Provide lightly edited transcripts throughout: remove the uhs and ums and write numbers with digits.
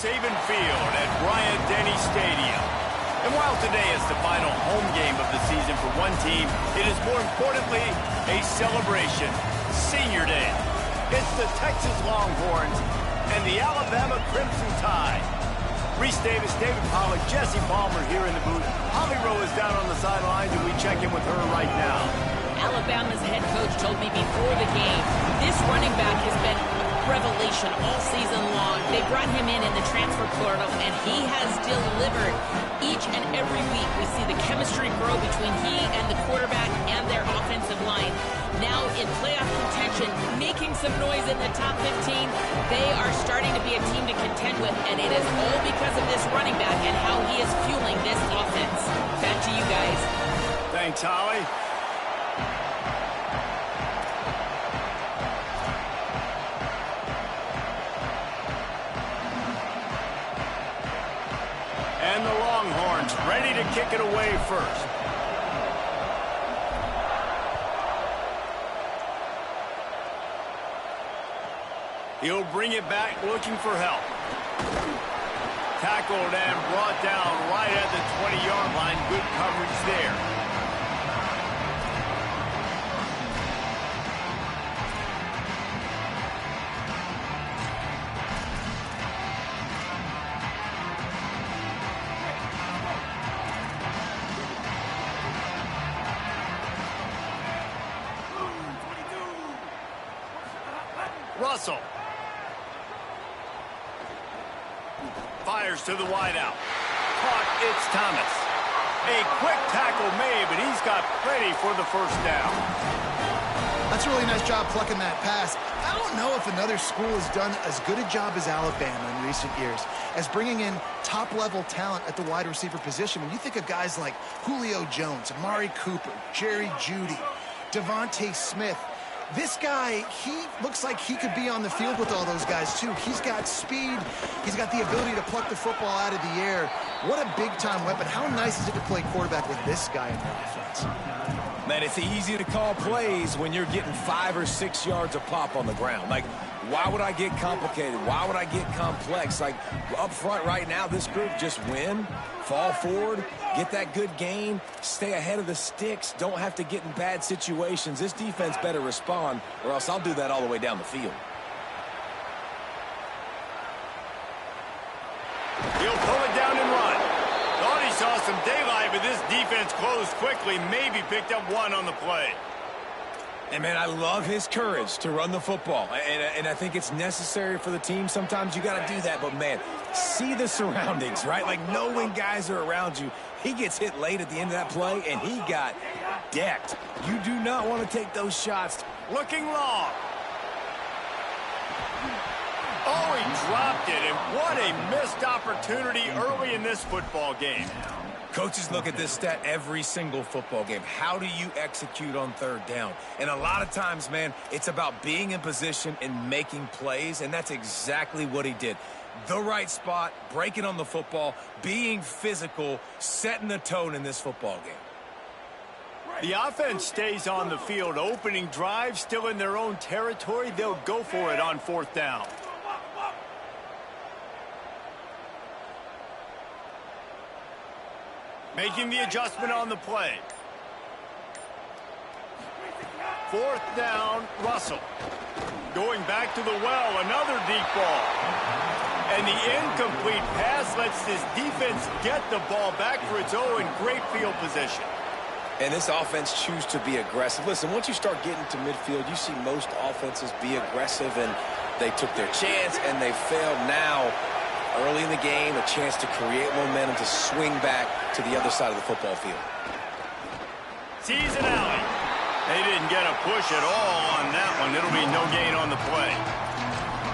Saban Field at Bryant-Denny Stadium. And while today is the final home game of the season for one team, it is more importantly a celebration. Senior Day. It's the Texas Longhorns and the Alabama Crimson Tide. Reese Davis, David Pollack, Jesse Palmer here in the booth. Holly Rowe is down on the sidelines, and we check in with her right now. Alabama's head coach told me before the game, this running back has been a revelation all season long. They brought him in the transfer portal, and he has delivered. Each and every week, we see the chemistry grow between he and the quarterback and their offensive line. Now in playoff contention, making some noise in the top 15, they are starting to be a team to contend with, and it is all because of this running back and how he is fueling this offense. Back to you guys. Thanks, Holly. And the Longhorns ready to kick it away first. He'll bring it back looking for help. Tackled and brought down right at the 20-yard line. Good coverage there. Russell. Fires to the wideout. Caught, it's Thomas. A quick tackle made, but he's got plenty for the first down. That's a really nice job plucking that pass. I don't know if another school has done as good a job as Alabama in recent years as bringing in top-level talent at the wide receiver position. When you think of guys like Julio Jones, Amari Cooper, Jerry Jeudy, Devontae Smith, this guy, he looks like he could be on the field with all those guys, too. He's got speed. He's got the ability to pluck the football out of the air. What a big-time weapon. How nice is it to play quarterback with this guy in your offense? Man, it's easy to call plays when you're getting 5 or 6 yards of pop on the ground. Like, why would I get complicated? Why would I get complex? Like, up front right now, this group just win, fall forward, get that good gain, stay ahead of the sticks, don't have to get in bad situations. This defense better respond, or else I'll do that all the way down the field. He'll pull it down and run. Thought he saw some daylight, but this defense closed quickly, maybe picked up one on the play. And, man, I love his courage to run the football. And I think it's necessary for the team. Sometimes you got to do that. But, man, see the surroundings, right? Like, know when guys are around you. He gets hit late at the end of that play, and he got decked. You do not want to take those shots. Looking long. Oh, he dropped it, and what a missed opportunity early in this football game. Coaches look at this stat every single football game. How do you execute on third down? And a lot of times, man, it's about being in position and making plays, and that's exactly what he did. The right spot, breaking on the football, being physical, setting the tone in this football game. The offense stays on the field. Opening drive, still in their own territory. They'll go for it on fourth down. Making the adjustment on the play. Fourth down, Russell. Going back to the well, another deep ball. And the incomplete pass lets this defense get the ball back for its own. Great field position. And this offense choose to be aggressive. Listen, once you start getting to midfield, you see most offenses be aggressive, and they took their chance, and they failed. Now, early in the game, a chance to create momentum to swing back to the other side of the football field. Season alley. They didn't get a push at all on that one. It'll be no gain on the play.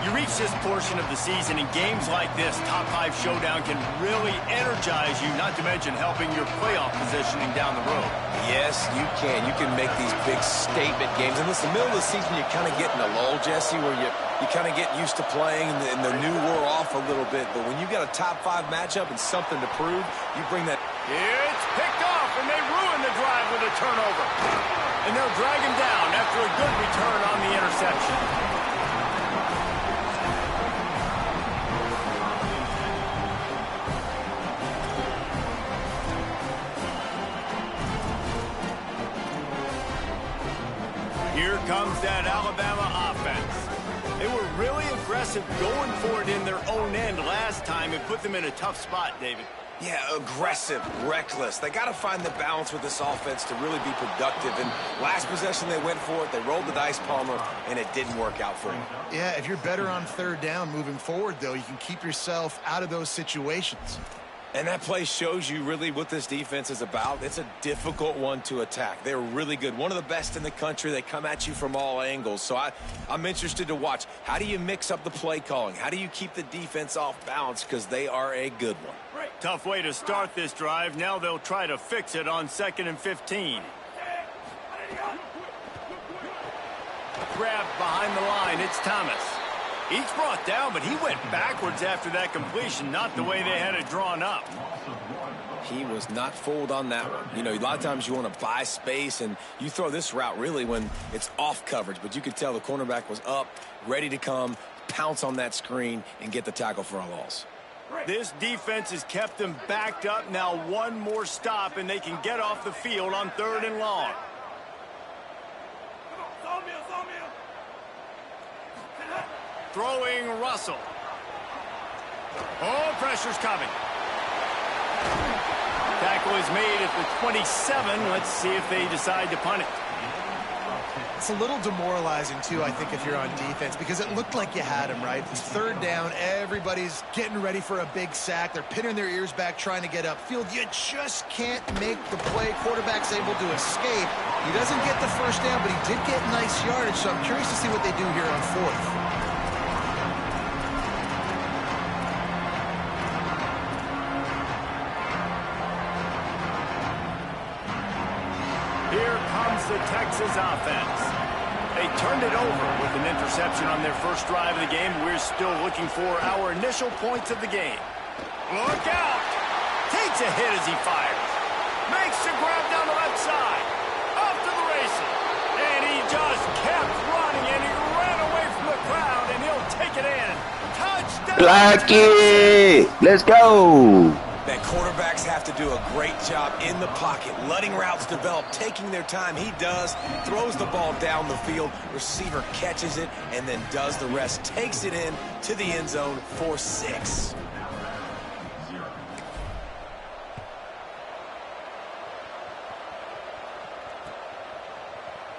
You reach this portion of the season, and games like this, top 5 showdown, can really energize you, not to mention helping your playoff positioning down the road. Yes, you can. You can make these big statement games. And listen, the middle of the season, you kind of get in a lull, Jesse, where you kind of get used to playing and the new wore off a little bit. But when you got a top 5 matchup and something to prove, you bring that. It's picked off, and they ruin the drive with a turnover. And they'll drag him down after a good return on the interception. Here comes that Alabama offense. They were really aggressive going for it in their own end last time and put them in a tough spot, David. Yeah, aggressive, reckless. They got to find the balance with this offense to really be productive. And last possession, they went for it. They rolled the dice, Palmer, and it didn't work out for them. Yeah, if you're better on third down moving forward, though, you can keep yourself out of those situations. And that play shows you really what this defense is about. It's a difficult one to attack. They're really good. One of the best in the country. They come at you from all angles. So I'm interested to watch. How do you mix up the play calling? How do you keep the defense off balance? Because they are a good one. Tough way to start this drive. Now they'll try to fix it on 2nd and 15. Grabbed behind the line. It's Thomas. He's brought down, but he went backwards after that completion, not the way they had it drawn up. He was not fooled on that one. You know, a lot of times you want to buy space, and you throw this route really when it's off coverage, but you could tell the cornerback was up, ready to come, pounce on that screen, and get the tackle for a loss. This defense has kept them backed up. Now one more stop, and they can get off the field on 3rd and long. Throwing Russell. Oh, pressure's coming. Tackle is made at the 27. Let's see if they decide to punt it. It's a little demoralizing, too, I think, if you're on defense, because it looked like you had him, right? It's 3rd down. Everybody's getting ready for a big sack. They're pinning their ears back, trying to get upfield. You just can't make the play. Quarterback's able to escape. He doesn't get the 1st down, but he did get nice yardage, so I'm curious to see what they do here on 4th. Here comes the Texas offense. They turned it over with an interception on their first drive of the game. We're still looking for our initial points of the game. Look out! Takes a hit as he fires. Makes the grab down the left side. Off to the races. And he just kept running, and he ran away from the crowd, and he'll take it in. Touchdown! Blackie! Let's go! That quarterbacks have to do a great job in the pocket, letting routes develop, taking their time. He does, throws the ball down the field, receiver catches it, and then does the rest, takes it in to the end zone for 6.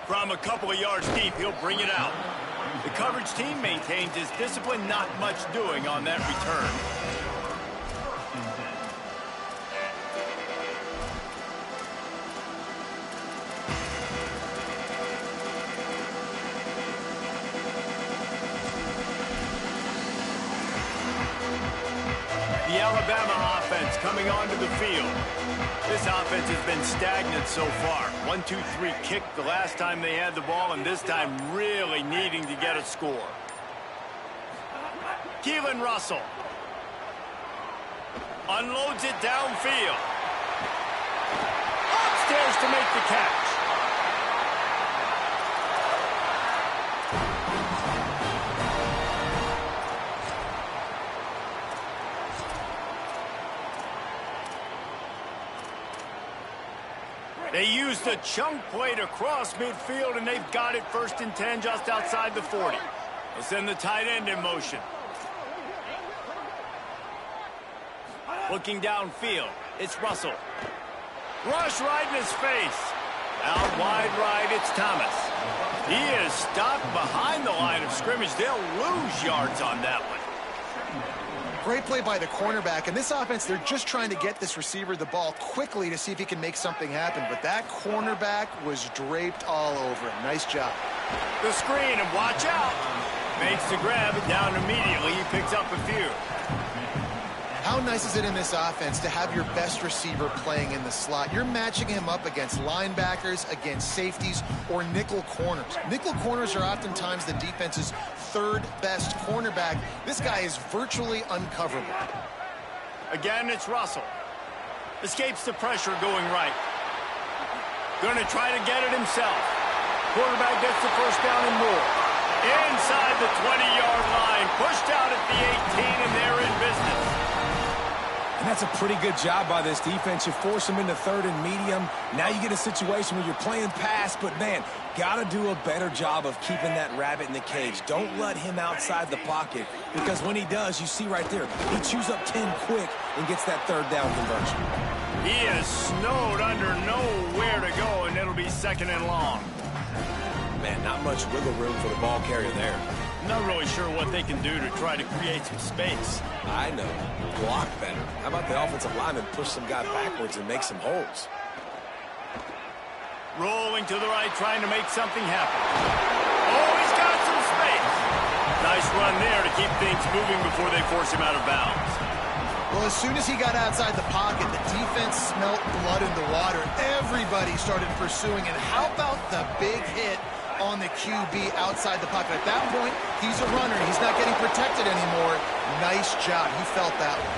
From a couple of yards deep, he'll bring it out. The coverage team maintains his discipline, not much doing on that return. The Alabama offense coming onto the field. This offense has been stagnant so far. 1-2-3 kick the last time they had the ball, and this time really needing to get a score. Keelan Russell unloads it downfield. Upstairs to make the catch. They used the chunk play to cross midfield, and they've got it 1st and 10 just outside the 40. They'll send the tight end in motion. Looking downfield, it's Russell. Rush right in his face. Out wide right, it's Thomas. He is stopped behind the line of scrimmage. They'll lose yards on that one. Great play by the cornerback. And this offense, they're just trying to get this receiver the ball quickly to see if he can make something happen. But that cornerback was draped all over him. Nice job. The screen, and watch out. Makes the grab, and down immediately. He picks up a few. How nice is it in this offense to have your best receiver playing in the slot? You're matching him up against linebackers, against safeties, or nickel corners. Nickel corners are oftentimes the defense's 3rd best cornerback. This guy is virtually uncoverable. Again, it's Russell. Escapes the pressure going right. Going to try to get it himself. Quarterback gets the 1st down and more. Inside the 20-yard line. Pushed out at the 18, and they're in business. And that's a pretty good job by this defense. You force them into third and medium. Now you get a situation where you're playing pass, but, man, got to do a better job of keeping that rabbit in the cage. Don't let him outside the pocket, because when he does, you see right there, he chews up 10 quick and gets that third down conversion. He is snowed under, nowhere to go, and it'll be 2nd and long. Man, not much wiggle room for the ball carrier there. Not really sure what they can do to try to create some space. I know. Block better. How about the offensive lineman push some guy backwards and make some holes? Rolling to the right, trying to make something happen. Oh, he's got some space. Nice run there to keep things moving before they force him out of bounds. Well, as soon as he got outside the pocket, the defense smelt blood in the water. Everybody started pursuing, and how about the big hit on the QB outside the pocket? At that point, he's a runner. He's not getting protected anymore. Nice job. He felt that one.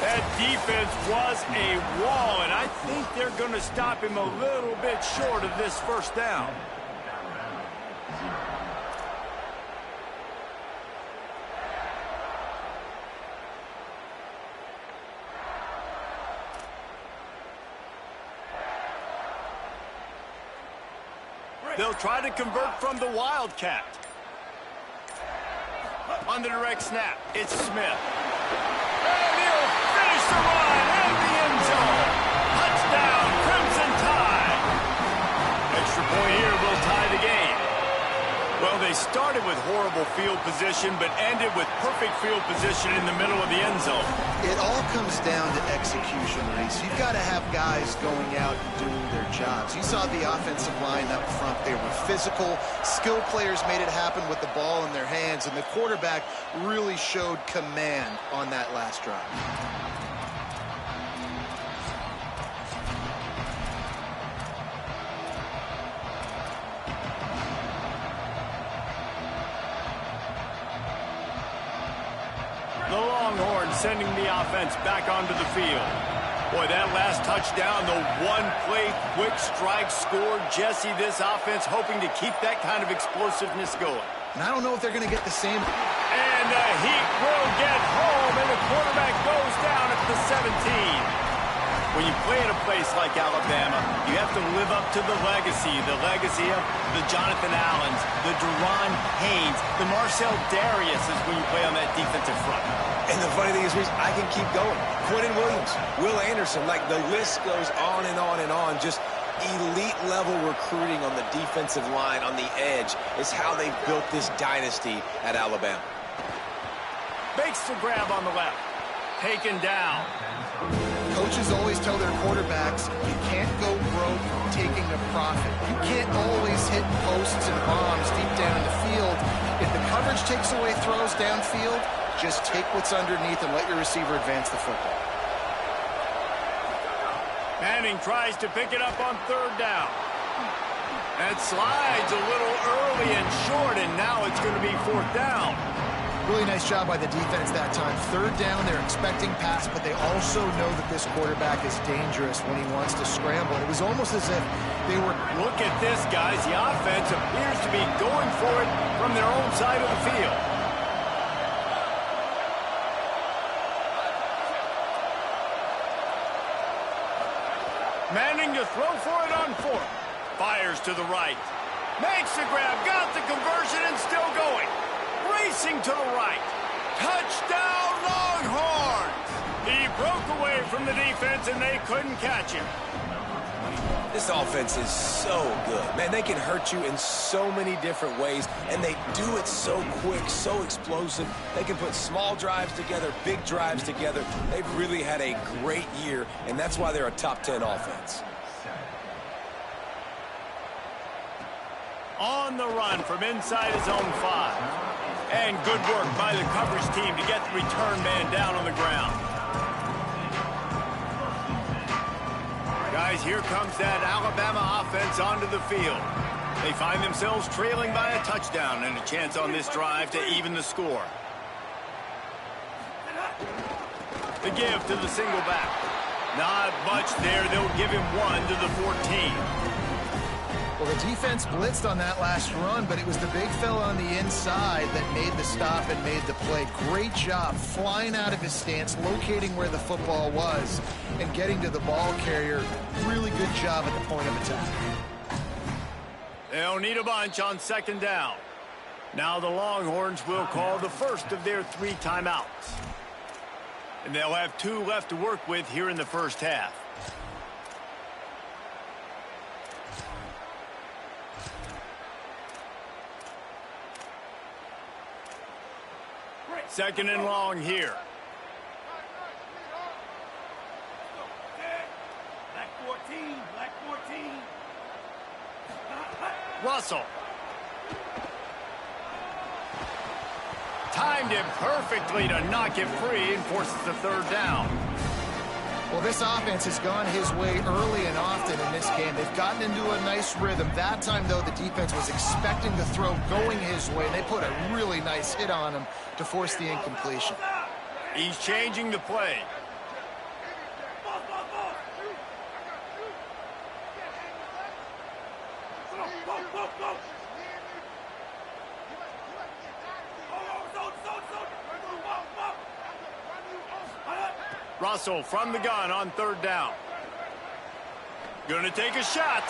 That defense was a wall, and I think they're going to stop him a little bit short of this 1st down. They'll try to convert from the Wildcat. On the direct snap, it's Smith. And he'll finish the run in the end zone. Touchdown, Crimson Tide. Extra point here will tie the game. Well, they started with horrible field position, but ended with perfect field position in the middle of the end zone. It all comes down to execution, Reese. You've got to have guys going out and doing their jobs. You saw the offensive line up front. They were physical. Skill players made it happen with the ball in their hands, and the quarterback really showed command on that last drive. The Longhorns sending the offense back onto the field. Boy, that last touchdown, the one-play quick strike score. Jesse, this offense hoping to keep that kind of explosiveness going. And I don't know if they're going to get the same. And the Heat will get home, and the quarterback goes down at the 17. When you play at a place like Alabama, you have to live up to the legacy of the Jonathan Allens, the Deron Haynes, the Marcel Dariuses when you play on that defensive front. And the funny thing is, Reese, I can keep going. Quentin Williams, Will Anderson, like the list goes on and on and on. Just elite-level recruiting on the defensive line, on the edge, is how they've built this dynasty at Alabama. Makes the grab on the left. Taken down. Coaches always tell their quarterbacks, you can't go broke taking a profit. You can't always hit posts and bombs deep down in the field. If the coverage takes away throws downfield, just take what's underneath and let your receiver advance the football. Manning tries to pick it up on 3rd down. And slides a little early and short, and now it's going to be 4th down. Really nice job by the defense that time. 3rd down, they're expecting pass, but they also know that this quarterback is dangerous when he wants to scramble. It was almost as if they were... Look at this, guys. The offense appears to be going for it from their own side of the field. Manning to throw for it on 4th. Fires to the right. Makes the grab, got the conversion, and still going. Racing to the right. Touchdown, Longhorns! He broke away from the defense, and they couldn't catch him. This offense is so good. Man, they can hurt you in so many different ways, and they do it so quick, so explosive. They can put small drives together, big drives together. They've really had a great year, and that's why they're a top 10 offense. On the run from inside his own 5. And good work by the coverage team to get the return man down on the ground. Guys, here comes that Alabama offense onto the field. They find themselves trailing by a touchdown and a chance on this drive to even the score. The give to the single back. Not much there. They'll give him 1 to the 14. Well, Well, the defense blitzed on that last run, but it was the big fella on the inside that made the stop and made the play. Great job flying out of his stance, locating where the football was, and getting to the ball carrier. Really good job at the point of attack. They'll need a bunch on second down. Now the Longhorns will call the first of their 3 timeouts. And they'll have 2 left to work with here in the first half. Second and long here. Black 14, black 14. Russell. Timed it perfectly to knock it free and forces the third down. Well, this offense has gone his way early and often in this game. They've gotten into a nice rhythm. That time, though, the defense was expecting the throw going his way, and they put a really nice hit on him to force the incompletion. He's changing the play. Russell from the gun on third down. Gonna take a shot.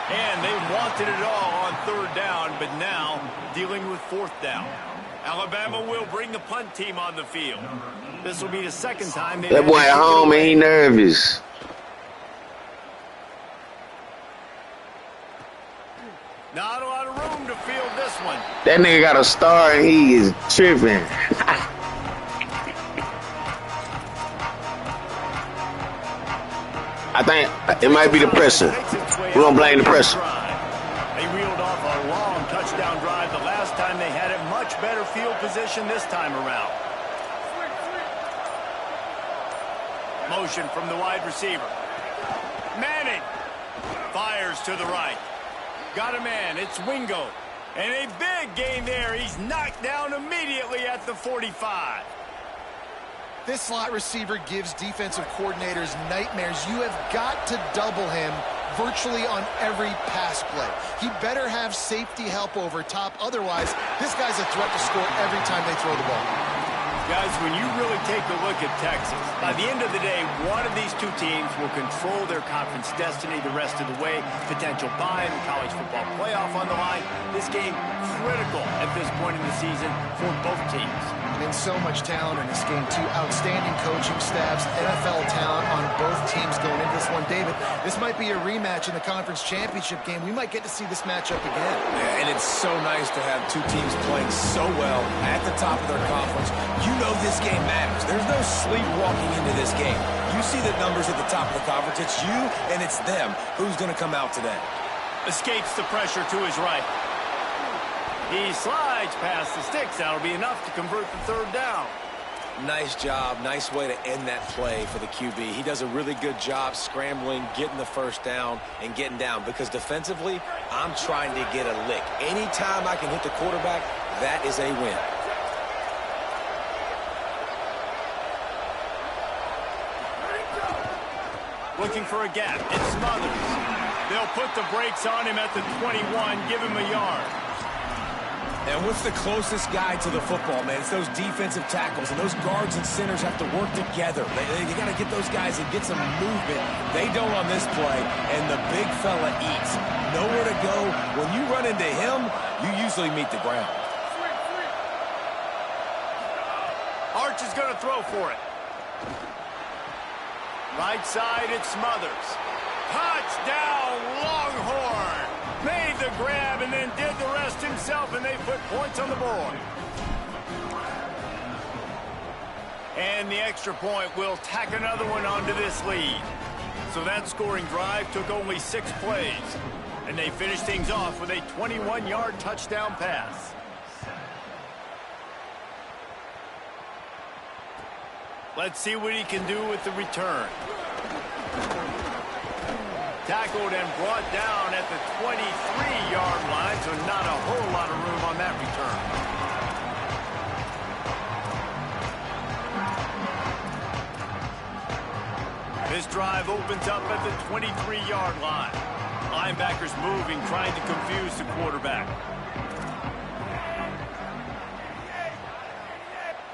And they wanted it all on third down, but now dealing with fourth down. Alabama will bring the punt team on the field. This will be the second time they've That boy at home, man, he nervous. Not a lot of room to field this one. That nigga got a star and he is tripping. I think it might be the pressure. We're going to blame the pressure. They reeled off a long touchdown drive the last time they had it. Much better field position this time around. Motion from the wide receiver. Manning fires to the right. Got a man. It's Wingo. And a big gain there. He's knocked down immediately at the 45. This slot receiver gives defensive coordinators nightmares. You have got to double him virtually on every pass play. He better have safety help over top. Otherwise, this guy's a threat to score every time they throw the ball. Guys, when you really take a look at Texas, by the end of the day, one of these 2 teams will control their conference destiny the rest of the way. Potential bye in the college football playoff on the line. This game critical at this point in the season for both teams. And so much talent in this game, too. Outstanding coaching staffs, NFL talent on both teams going into this one. David, this might be a rematch in the conference championship game. We might get to see this matchup again. Yeah, and it's so nice to have 2 teams playing so well at the top of their conference. You know this game matters. There's no sleepwalking into this game. You see the numbers at the top of the conference. It's you and it's them. Who's going to come out today? Escapes the pressure to his right. He slides past the sticks. That'll be enough to convert the third down. Nice job. Nice way to end that play for the QB. He does a really good job scrambling, getting the first down, and getting down. Because defensively, I'm trying to get a lick. Anytime I can hit the quarterback, that is a win. Looking for a gap. It's Smothers. They'll put the brakes on him at the 21, give him a yard. And what's the closest guy to the football, man? It's those defensive tackles, and those guards and centers have to work together. They got to get those guys and get some movement. They don't on this play, and the big fella eats. Nowhere to go. When you run into him, you usually meet the ground. Arch is going to throw for it. Right side, it's Smothers. Touchdown, Longhorn! Made the grab and then did the rest himself, and they put points on the board. And the extra point will tack another one onto this lead. So that scoring drive took only 6 plays. And they finished things off with a 21-yard touchdown pass. Let's see what he can do with the return. Tackled and brought down at the 23-yard line, so not a whole lot of room on that return. This drive opens up at the 23-yard line. Linebackers moving, trying to confuse the quarterback.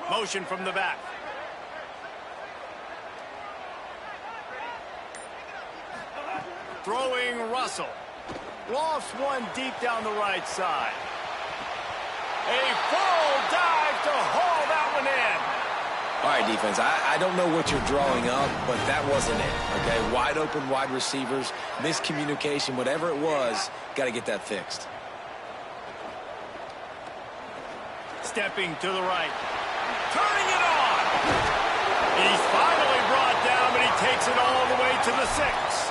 Motion from the back. Throwing Russell. Lofts one deep down the right side. A full dive to haul that one in. All right, defense, I don't know what you're drawing up, but that wasn't it, okay? Wide open wide receivers, miscommunication, whatever it was, got to get that fixed. Stepping to the right. Turning it on. He's finally brought down, but he takes it all the way to the 6.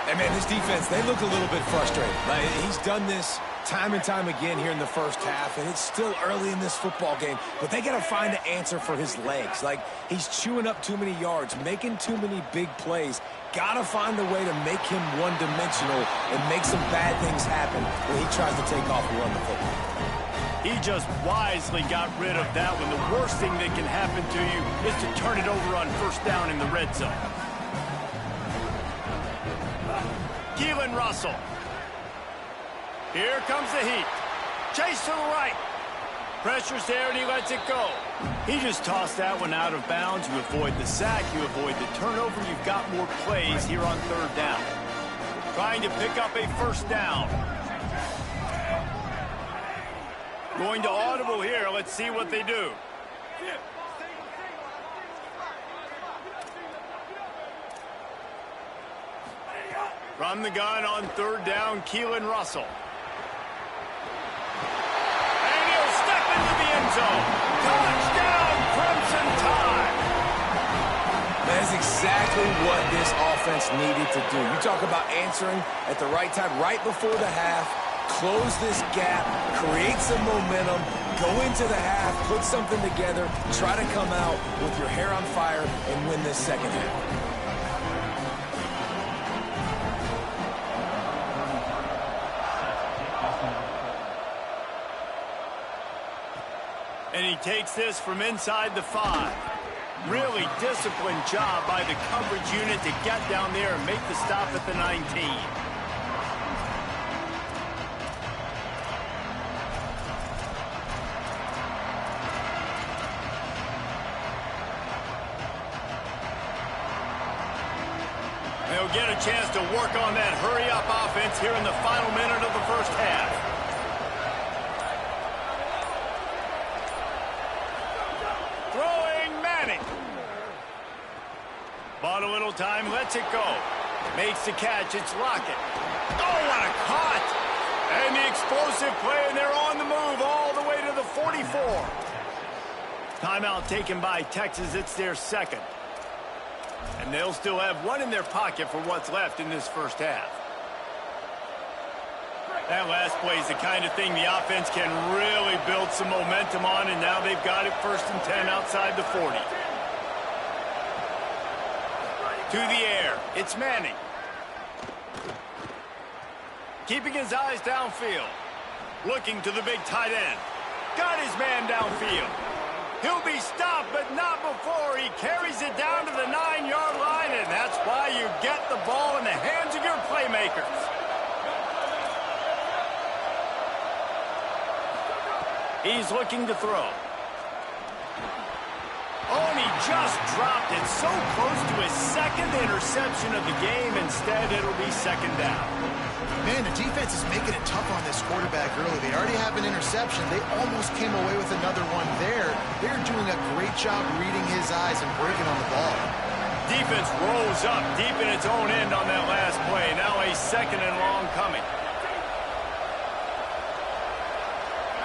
And, man, this defense, they look a little bit frustrated. Like, he's done this time and time again here in the first half, and it's still early in this football game, but they got to find an answer for his legs. Like, he's chewing up too many yards, making too many big plays. Got to find a way to make him one-dimensional and make some bad things happen when he tries to take off and run the football. He just wisely got rid of that one. The worst thing that can happen to you is to turn it over on first down in the red zone. Keelan Russell. Here comes the heat. Chase to the right. Pressure's there, and he lets it go. He just tossed that one out of bounds. You avoid the sack. You avoid the turnover. You've got more plays here on third down. Trying to pick up a first down. Going to audible here. Let's see what they do. From the gun on third down, Keelan Russell. And he'll step into the end zone. Touchdown, Crimson Tide. That's exactly what this offense needed to do. You talk about answering at the right time, right before the half, close this gap, create some momentum, go into the half, put something together, try to come out with your hair on fire and win this second half. And he takes this from inside the 5. Really disciplined job by the coverage unit to get down there and make the stop at the 19. They'll get a chance to work on that hurry-up offense here in the final minute of the first half. Bought a little time, lets it go. Makes the catch, it's Lockett. Oh, what a caught! And the explosive play, and they're on the move all the way to the 44. Timeout taken by Texas, it's their second. And they'll still have one in their pocket for what's left in this first half. That last play is the kind of thing the offense can really build some momentum on, and now they've got it 1st and 10 outside the 40. To the air, it's Manning. Keeping his eyes downfield. Looking to the big tight end. Got his man downfield. He'll be stopped, but not before he carries it down to the 9-yard line, and that's why you get the ball in the hands of your playmakers. He's looking to throw. Oh, and he just dropped it so close to his second interception of the game. Instead, it'll be second down. Man, the defense is making it tough on this quarterback early. They already have an interception. They almost came away with another one there. They're doing a great job reading his eyes and breaking on the ball. Defense rolls up deep in its own end on that last play. Now a second and long coming.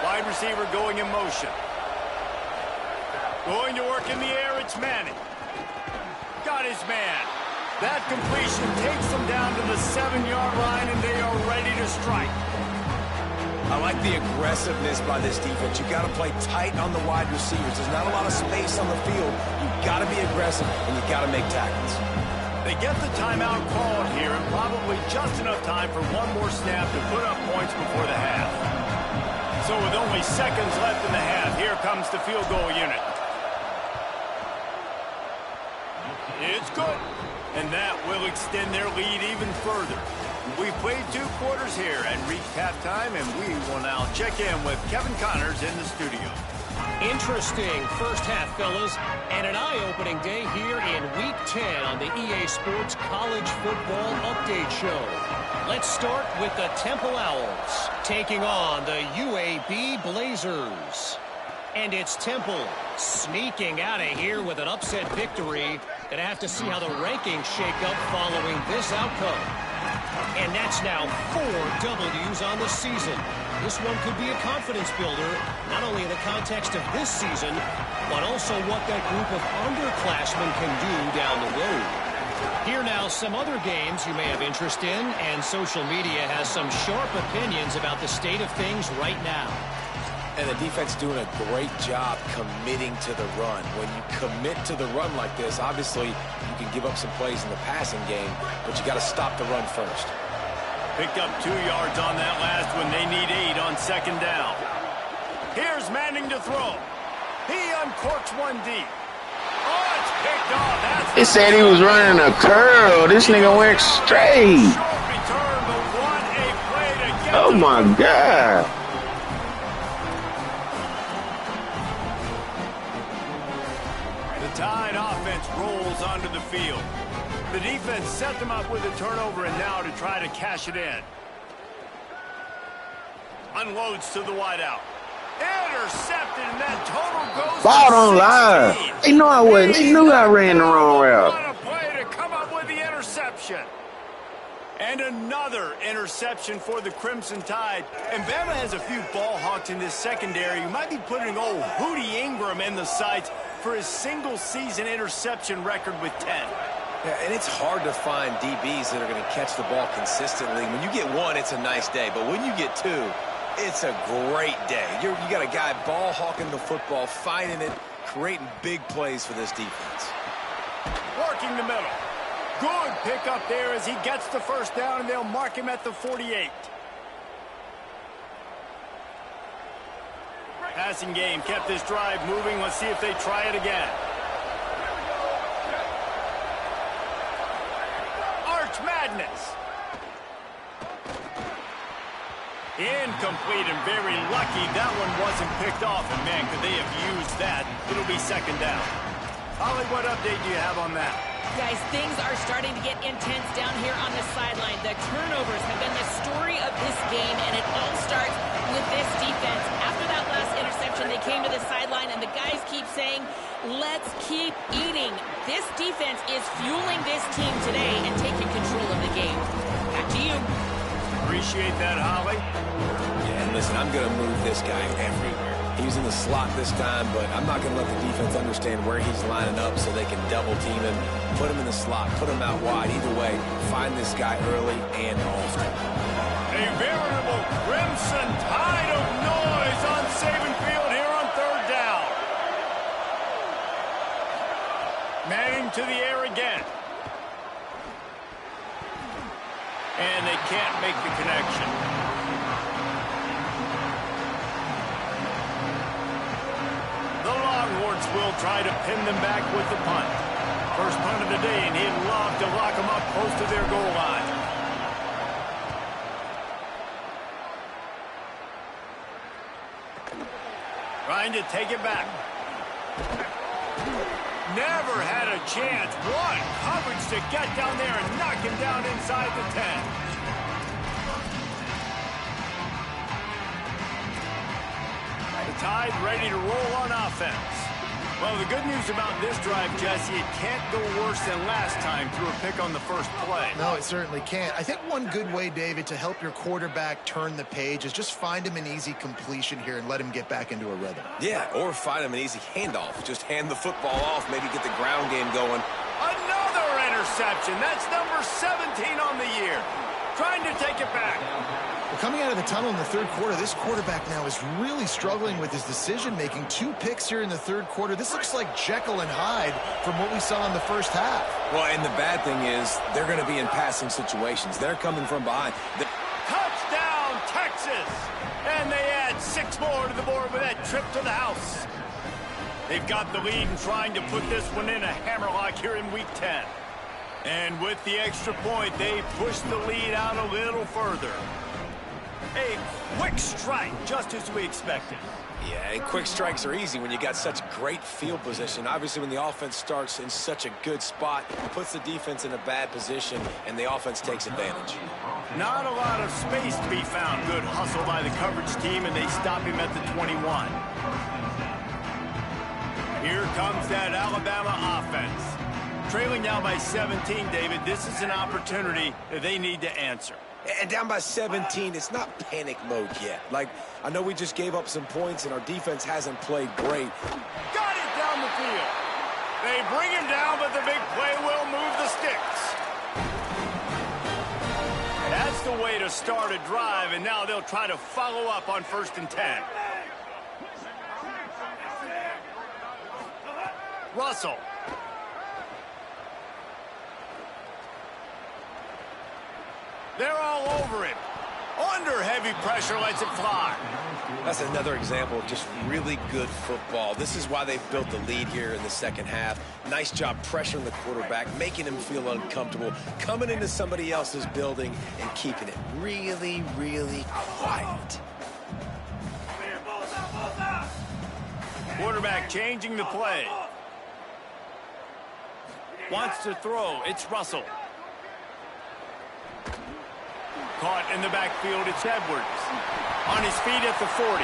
Wide receiver going in motion. Going to work in the air, it's Manning. Got his man. That completion takes them down to the 7-yard line, and they are ready to strike. I like the aggressiveness by this defense. You got to play tight on the wide receivers. There's not a lot of space on the field. You got to be aggressive, and you got to make tackles. They get the timeout called here, and probably just enough time for one more snap to put up points before the half. So with only seconds left in the half, here comes the field goal unit. It's good, and that will extend their lead even further. We've played 2 quarters here and reached halftime, and we will now check in with Kevin Connors in the studio. Interesting first half, fellas, and an eye-opening day here in Week 10 on the EA Sports College Football Update Show. Let's start with the Temple Owls taking on the UAB Blazers. And it's Temple sneaking out of here with an upset victory. Gonna have to see how the rankings shake up following this outcome. And that's now 4 W's on the season. This one could be a confidence builder, not only in the context of this season, but also what that group of underclassmen can do down the road. Here now, some other games you may have interest in, and social media has some sharp opinions about the state of things right now. And the defense doing a great job committing to the run. When you commit to the run like this, obviously you can give up some plays in the passing game, but you got to stop the run first. Picked up 2 yards on that last one. They need 8 on 2nd down. Here's Manning to throw. He uncorks one deep. Oh, it's picked off. It said he was running a curl. This nigga went straight. Short return, but what a play to get Oh my God. Tide offense rolls onto the field. The defense set them up with a turnover, and now to try to cash it in. Unloads to the wideout. Intercepted, and that total goes Ball to don't lie. 16. They know I wasn't. They knew I ran the wrong route. What a play to come up with the interception. And another interception for the Crimson Tide. And Bama has a few ball hawks in this secondary. You might be putting old Hootie Ingram in the sights for his single-season interception record with 10. Yeah, and it's hard to find DBs that are going to catch the ball consistently. When you get 1, it's a nice day. But when you get 2, it's a great day. You got a guy ball hawking the football, finding it, creating big plays for this defense. Working the middle. Good pickup there as he gets the first down, and they'll mark him at the 48. Passing game kept this drive moving. Let's see if they try it again. Arch Madness. Incomplete, and very lucky that one wasn't picked off. And man, could they have used that. It'll be 2nd down. Holly, what update do you have on that? Guys, things are starting to get intense down here on the sideline. The turnovers have been the story of this game, and it all starts with this defense. After that last interception, they came to the sideline, and the guys keep saying, let's keep eating. This defense is fueling this team today and taking control of the game. Back to you. Appreciate that, Holly. Yeah, and listen, I'm going to move this guy everywhere. He's in the slot this time, but I'm not going to let the defense understand where he's lining up so they can double team him, put him in the slot, put him out wide. Either way, find this guy early and often. A veritable Crimson Tide of noise on Saban Field here on 3rd down. Manning to the air again. And they can't make the connection. The Longhorns will try to pin them back with the punt. First punt of the day, and he'd love to lock them up close to their goal line. Trying to take it back. Never had a chance. What coverage to get down there and knock him down inside the 10. The Tide ready to roll on offense. Well, the good news about this drive, Jesse, it can't go worse than last time through a pick on the first play. No, it certainly can't. I think one good way, David, to help your quarterback turn the page is just find him an easy completion here and let him get back into a rhythm. Yeah, or find him an easy handoff. Just hand the football off, maybe get the ground game going. Another interception. That's number 17 on the year. Trying to take it back. Well, coming out of the tunnel in the 3rd quarter, this quarterback now is really struggling with his decision-making. 2 picks here in the 3rd quarter. This looks like Jekyll and Hyde from what we saw in the first half. Well, and the bad thing is they're going to be in passing situations. They're coming from behind. Touchdown, Texas! And they add 6 more to the board with that trip to the house. They've got the lead and trying to put this one in a hammerlock here in Week 10. And with the extra point, they push the lead out a little further. A quick strike, just as we expected. Yeah, and quick strikes are easy when you got such great field position. Obviously, when the offense starts in such a good spot, puts the defense in a bad position, and the offense takes advantage. Not a lot of space to be found. Good hustle by the coverage team, and they stop him at the 21. Here comes that Alabama offense. Trailing now by 17, David. This is an opportunity that they need to answer. And down by 17, it's not panic mode yet. Like, I know we just gave up some points, and our defense hasn't played great. Got it down the field. They bring him down, but the big play will move the sticks. That's the way to start a drive, and now they'll try to follow up on 1st and 10. Russell. They're all over him. Under heavy pressure, lets it fly. That's another example of just really good football. This is why they've built the lead here in the second half. Nice job pressuring the quarterback, making him feel uncomfortable, coming into somebody else's building and keeping it really, really quiet. Quarterback changing the play. Wants to throw. It's Russell. Caught in the backfield, it's Edwards. On his feet at the 40.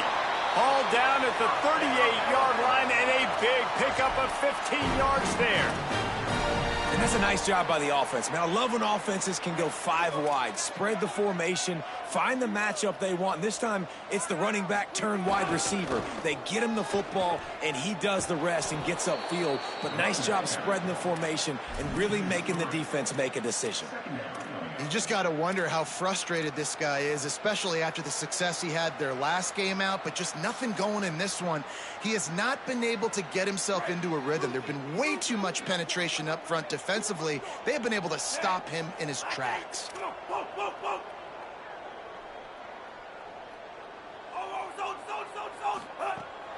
Hauled down at the 38-yard line, and a big pickup of 15 yards there. And that's a nice job by the offense. Man, I love when offenses can go 5 wide, spread the formation, find the matchup they want. And this time, it's the running back turned wide receiver. They get him the football, and he does the rest and gets upfield. But nice job spreading the formation and really making the defense make a decision. You just got to wonder how frustrated this guy is, especially after the success he had their last game out, but just nothing going in this one. He has not been able to get himself into a rhythm. There have been way too much penetration up front defensively. They have been able to stop him in his tracks.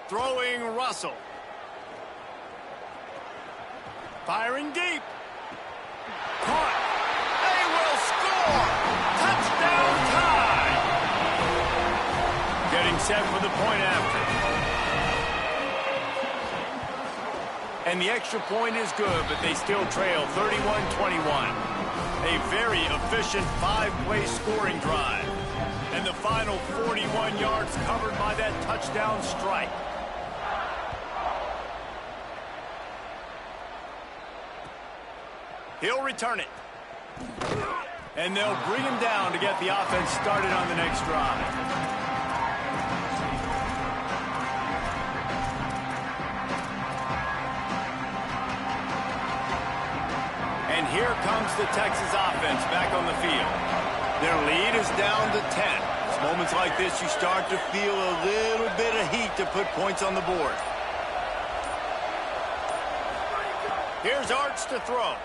Throwing Russell. Firing deep. Caught. They will score! Touchdown tie! Getting set for the point after. And the extra point is good, but they still trail 31-21. A very efficient 5-play scoring drive. And the final 41 yards covered by that touchdown strike. He'll return it. And they'll bring him down to get the offense started on the next drive. And here comes the Texas offense back on the field. Their lead is down to 10. It's moments like this you start to feel a little bit of heat to put points on the board. Here's Arch to throw.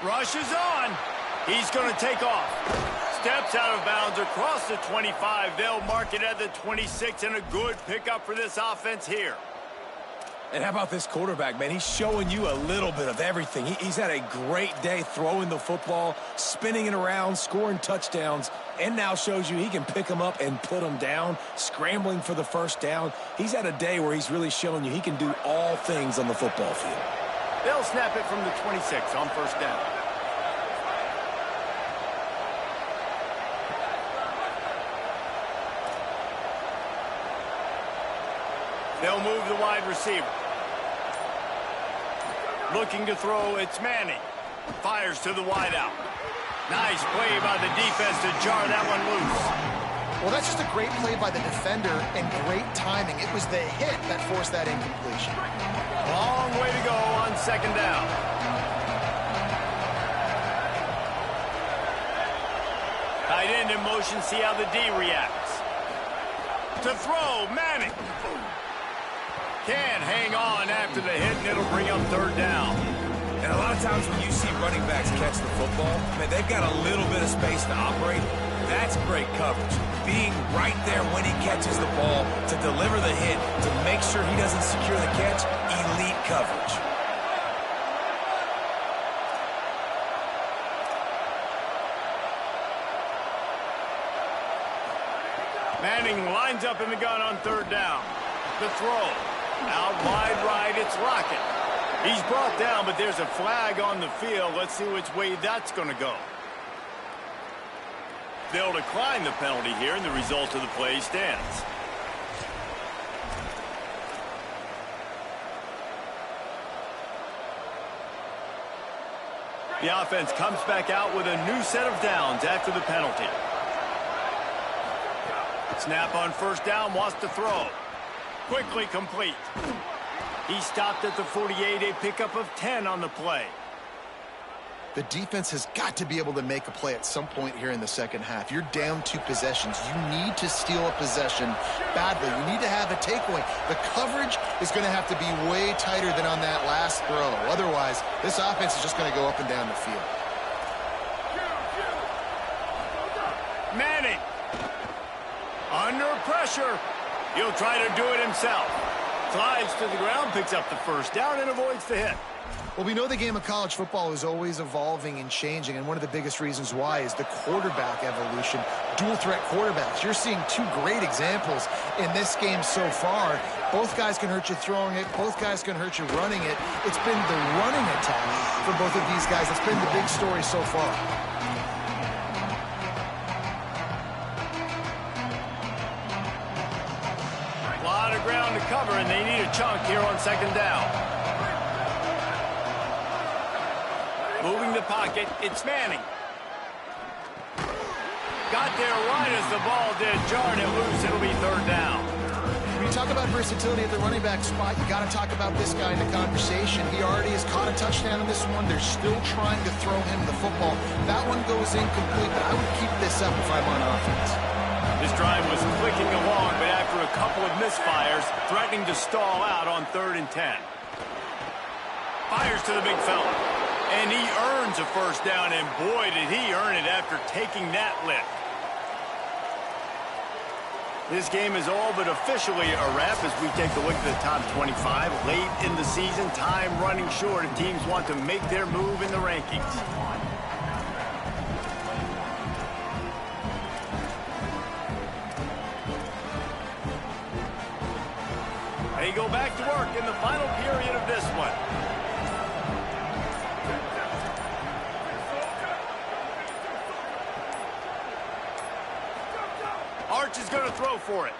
Rushes on. He's going to take off. Steps out of bounds across the 25. They'll mark it at the 26, and a good pickup for this offense here. And how about this quarterback, man? He's showing you a little bit of everything. He's had a great day throwing the football, spinning it around, scoring touchdowns, and now shows you he can pick them up and put them down, scrambling for the first down. He's had a day where he's really showing you he can do all things on the football field. They'll snap it from the 26 on first down. They'll move the wide receiver. Looking to throw, it's Manning. Fires to the wideout. Nice play by the defense to jar that one loose. Well, that's just a great play by the defender and great timing. It was the hit that forced that incompletion. Long way to go on second down. Tight end in motion, see how the D reacts. To throw, Manning. Can't hang on after the hit, and it'll bring up third down. And a lot of times when you see running backs catch the football, man, they've got a little bit of space to operate. That's great coverage. Being right there when he catches the ball to deliver the hit, to make sure he doesn't secure the catch, elite coverage. Manning lines up in the gun on third down. The throw. Out wide right, it's Lockett. He's brought down, but there's a flag on the field. Let's see which way that's going to go. They'll decline the penalty here, and the result of the play stands. The offense comes back out with a new set of downs after the penalty. Snap on first down, wants to throw. Quickly complete. He stopped at the 48, a pickup of 10 on the play. The defense has got to be able to make a play at some point here in the second half. You're down 2 possessions. You need to steal a possession badly. You need to have a takeaway. The coverage is going to have to be way tighter than on that last throw. Otherwise, this offense is just going to go up and down the field. Manning. Under pressure. He'll try to do it himself. Slides to the ground, picks up the first down, and avoids the hit. Well, we know the game of college football is always evolving and changing, and one of the biggest reasons why is the quarterback evolution, dual-threat quarterbacks. You're seeing 2 great examples in this game so far. Both guys can hurt you throwing it. Both guys can hurt you running it. It's been the running attack for both of these guys. That's been the big story so far. A lot of ground to cover, and they need a chunk here on second down. Moving the pocket, it's Manning. Got there right as the ball did. Jarred it loose. It'll be third down. When you talk about versatility at the running back spot, you got to talk about this guy in the conversation. He already has caught a touchdown in this one. They're still trying to throw him the football. That one goes incomplete, but I would keep this up if I'm on offense. This drive was clicking along, but after a couple of misfires, threatening to stall out on 3rd and 10. Fires to the big fella. And he earns a first down, and boy, did he earn it after taking that lift. This game is all but officially a wrap as we take a look at the top 25. Late in the season, time running short, and teams want to make their move in the rankings. They go back to work in the final period of this one. Arch is going to throw for it.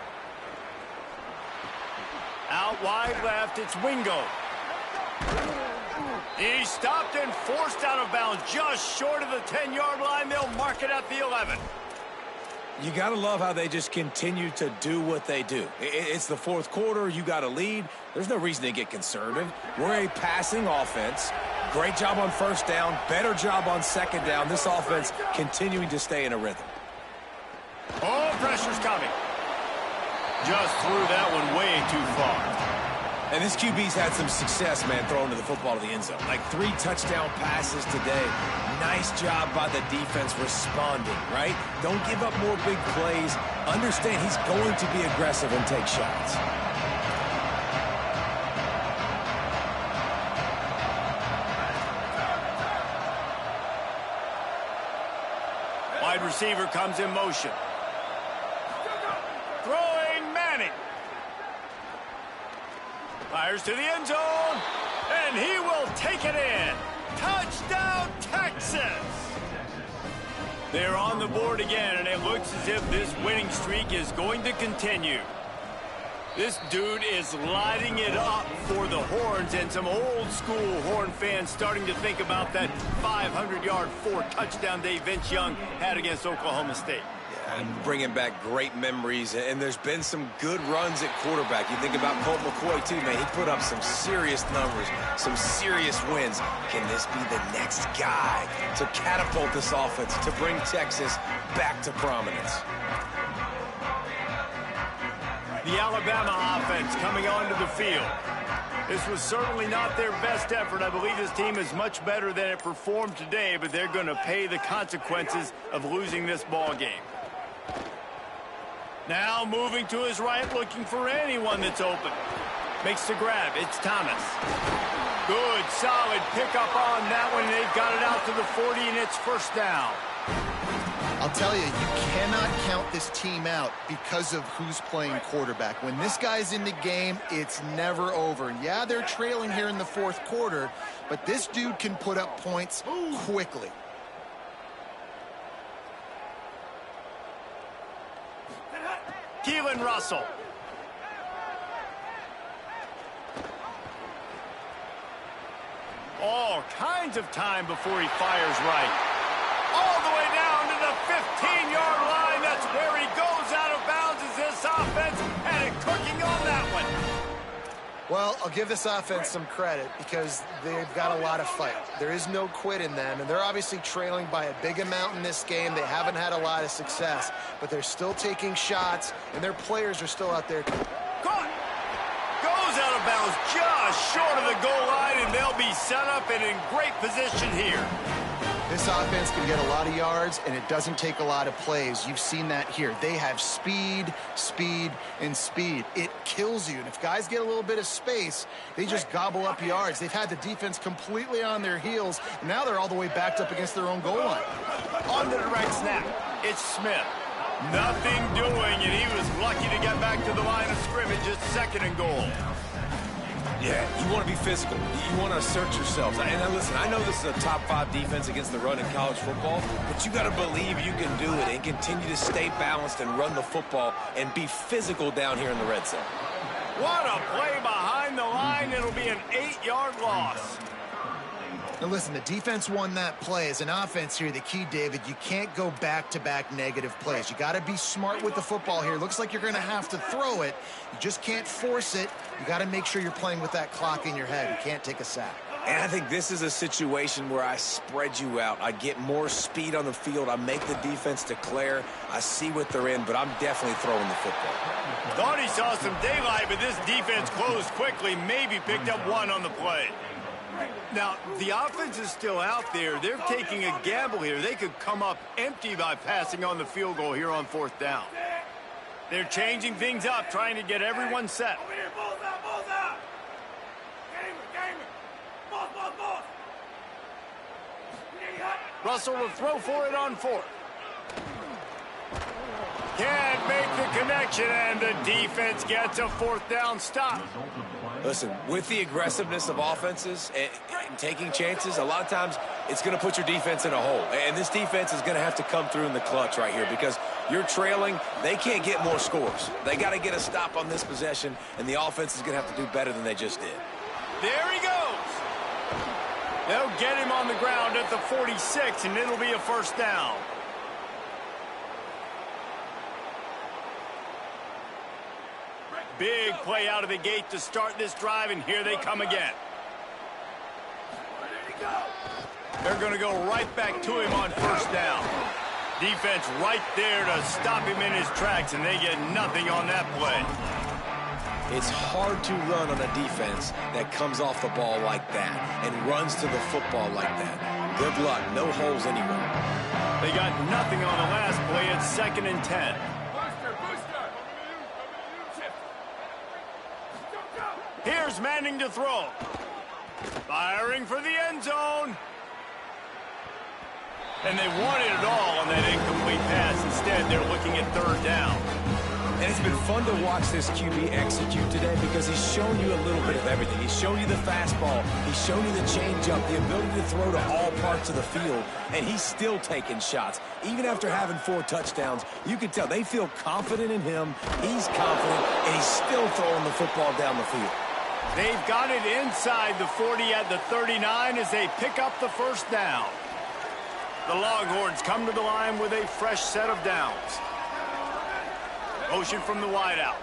Out wide left, it's Wingo. He stopped and forced out of bounds just short of the 10-yard line. They'll mark it at the 11. You got to love how they just continue to do what they do. It's the 4th quarter. You got a lead. There's no reason to get conservative. We're a passing offense. Great job on first down. Better job on second down. This offense continuing to stay in a rhythm. Oh, pressure's coming. Just threw that one way too far. And this QB's had some success, man, throwing to the football to the end zone. Like 3 touchdown passes today. Nice job by the defense responding, right? Don't give up more big plays. Understand he's going to be aggressive and take shots. Wide receiver comes in motion. Throwing Manning. Fires to the end zone, and he will take it in. Touchdown, Texas! They're on the board again, and it looks as if this winning streak is going to continue. This dude is lighting it up for the Horns, and some old-school Horn fans starting to think about that 500-yard 4-touchdown day Vince Young had against Oklahoma State. And bringing back great memories, and there's been some good runs at quarterback. You think about Colt McCoy, too, man. He put up some serious numbers, some serious wins. Can this be the next guy to catapult this offense, to bring Texas back to prominence? The Alabama offense coming onto the field. This was certainly not their best effort. I believe this team is much better than it performed today, but they're going to pay the consequences of losing this ball game. Now moving to his right, looking for anyone that's open. Makes the grab. It's Thomas. Good, solid pickup on that one. They've got it out to the 40, and it's first down. I'll tell you, you cannot count this team out because of who's playing quarterback. When this guy's in the game, it's never over. Yeah, they're trailing here in the fourth quarter, but this dude can put up points quickly. Keelan Russell. All kinds of time before he fires right. All the way down to the 15-yard line. That's where he goes out of bounds. Is this offense had it cooking on that one? Well, I'll give this offense some credit because they've got a lot of fight. There is no quit in them, and they're obviously trailing by a big amount in this game. They haven't had a lot of success, but they're still taking shots, and their players are still out there. Caught! Goes out of bounds just short of the goal line, and they'll be set up and in great position here. This offense can get a lot of yards, and it doesn't take a lot of plays. You've seen that here. They have speed, speed, and speed. It kills you. And if guys get a little bit of space, they just gobble up yards. They've had the defense completely on their heels, and now they're all the way backed up against their own goal line. On the direct snap, it's Smith. Nothing doing, and he was lucky to get back to the line of scrimmage. It's 2nd and goal. Yeah, you want to be physical. You want to assert yourselves. And listen, I know this is a top 5 defense against the run in college football, but you got to believe you can do it and continue to stay balanced and run the football and be physical down here in the red zone. What a play behind the line. It'll be an 8-yard loss. Now listen, the defense won that play. As an offense here, the key, David, you can't go back-to-back negative plays. You got to be smart with the football here. Looks like you're going to have to throw it. You just can't force it. You got to make sure you're playing with that clock in your head. You can't take a sack. And I think this is a situation where I spread you out. I get more speed on the field. I make the defense declare. I see what they're in, but I'm definitely throwing the football. Thought he saw some daylight, but this defense closed quickly. Maybe picked up 1 on the play. Now, the offense is still out there. They're taking a gamble here. They could come up empty by passing on the field goal here on 4th down. They're changing things up, trying to get everyone set. Over here, balls out. Gamer. Boss. Russell will throw for it on 4th. Can't make the connection, and the defense gets a 4th down stop. Listen, with the aggressiveness of offenses and taking chances, a lot of times it's going to put your defense in a hole. And this defense is going to have to come through in the clutch right here because you're trailing. They can't get more scores. They got to get a stop on this possession, and the offense is going to have to do better than they just did. There he goes. They'll get him on the ground at the 46, and it'll be a 1st down. Big play out of the gate to start this drive, and here they come again. They're going to go right back to him on 1st down. Defense right there to stop him in his tracks, and they get nothing on that play. It's hard to run on a defense that comes off the ball like that and runs to the football like that. Good luck. No holes anywhere. They got nothing on the last play. It's 2nd and 10. Here's Manning to throw. Firing for the end zone. And they wanted it all on that incomplete pass. Instead, they're looking at 3rd down. And it's been fun to watch this QB execute today because he's shown you a little bit of everything. He's shown you the fastball. He's shown you the changeup, the ability to throw to all parts of the field. And he's still taking shots. Even after having 4 touchdowns, you can tell they feel confident in him. He's confident, and he's still throwing the football down the field. They've got it inside the 40 at the 39 as they pick up the 1st down. The Longhorns come to the line with a fresh set of downs. Motion from the wideout.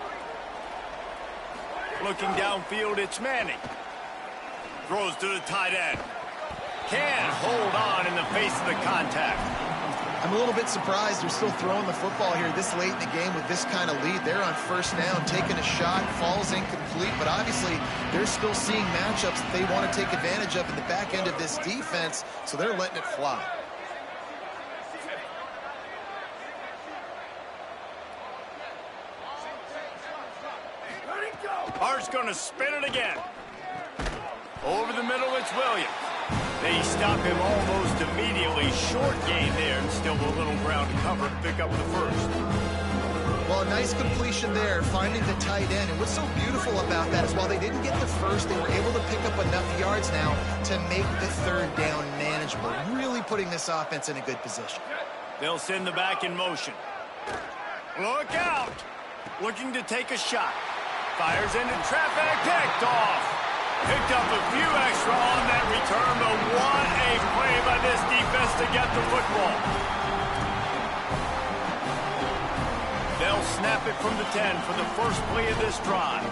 Looking downfield, it's Manning. Throws to the tight end. Can't hold on in the face of the contact. I'm a little bit surprised they're still throwing the football here this late in the game with this kind of lead. They're on 1st down, taking a shot, falls incomplete, but obviously they're still seeing matchups that they want to take advantage of in the back end of this defense, so they're letting it fly. Hart's going to spin it again. Over the middle, it's Williams. They stop him almost immediately. Short gain there, and still a little ground to cover to pick up the first. Well, a nice completion there, finding the tight end. And what's so beautiful about that is while they didn't get the first, they were able to pick up enough yards now to make the third down manageable, really putting this offense in a good position. They'll send the back in motion. Look out! Looking to take a shot. Fires into traffic, picked off. Picked up a few extra on that return, but what a play by this defense to get the football. They'll snap it from the 10 for the first play of this drive.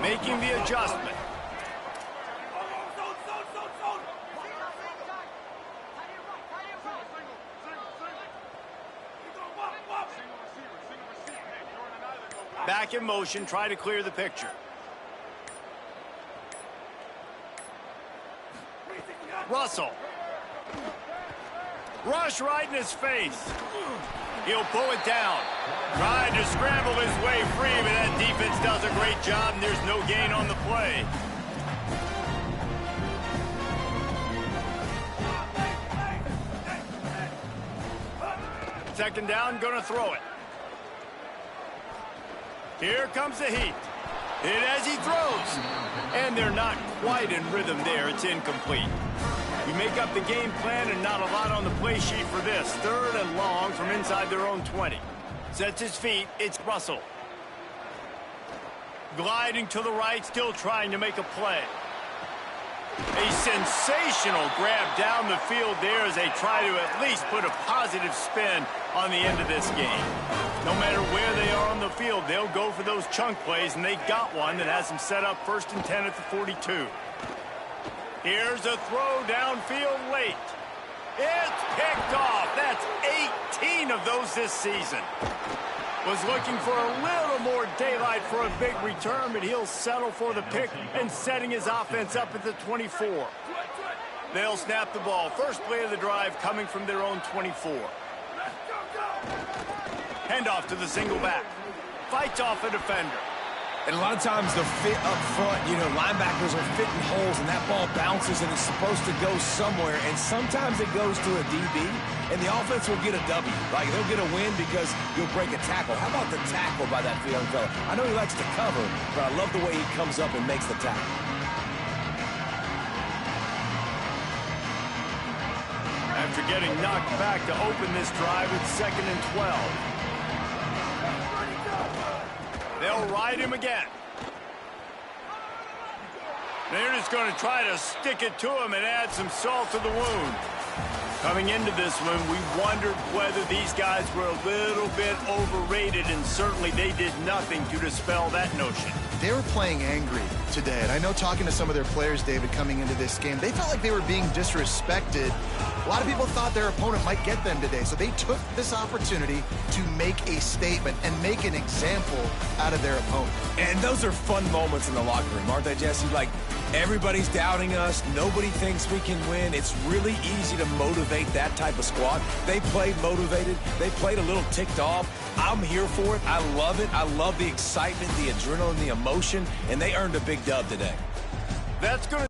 Making the adjustment. Back in motion, try to clear the picture. Russell. Rush right in his face. He'll pull it down. Trying to scramble his way free, but that defense does a great job, and there's no gain on the play. Second down, gonna throw it. Here comes the heat. Hit as he throws. And they're not quite in rhythm there. It's incomplete. You make up the game plan and not a lot on the play sheet for this. Third and long from inside their own 20. Sets his feet. It's Russell. Gliding to the right, still trying to make a play. A sensational grab down the field there as they try to at least put a positive spin on the end of this game. No matter where they are on the field, they'll go for those chunk plays, and they got one that has them set up 1st and 10 at the 42. Here's a throw downfield late. It's picked off. That's 18 of those this season. Was looking for a little more daylight for a big return, but he'll settle for the pick and setting his offense up at the 24. They'll snap the ball. First play of the drive coming from their own 24. Handoff to the single back. Fights off a defender. And a lot of times the fit up front, you know, linebackers are fitting holes, and that ball bounces, and it's supposed to go somewhere, and sometimes it goes to a DB, and the offense will get a W. Like, they'll get a win because you'll break a tackle. How about the tackle by that young fella? I know he likes to cover, but I love the way he comes up and makes the tackle. After getting knocked back to open this drive, it's 2nd and 12. They'll ride him again. They're just going to try to stick it to him and add some salt to the wound. Coming into this one, we wondered whether these guys were a little bit overrated, and certainly they did nothing to dispel that notion. They were playing angry today, and I know talking to some of their players, David, coming into this game, they felt like they were being disrespected. A lot of people thought their opponent might get them today, so they took this opportunity to make a statement and make an example out of their opponent. And those are fun moments in the locker room, aren't they, Jesse? Like, everybody's doubting us. Nobody thinks we can win. It's really easy to motivate that type of squad. They played motivated. They played a little ticked off. I'm here for it. I love it. I love the excitement, the adrenaline, the emotion, and they earned a big dub today. That's going to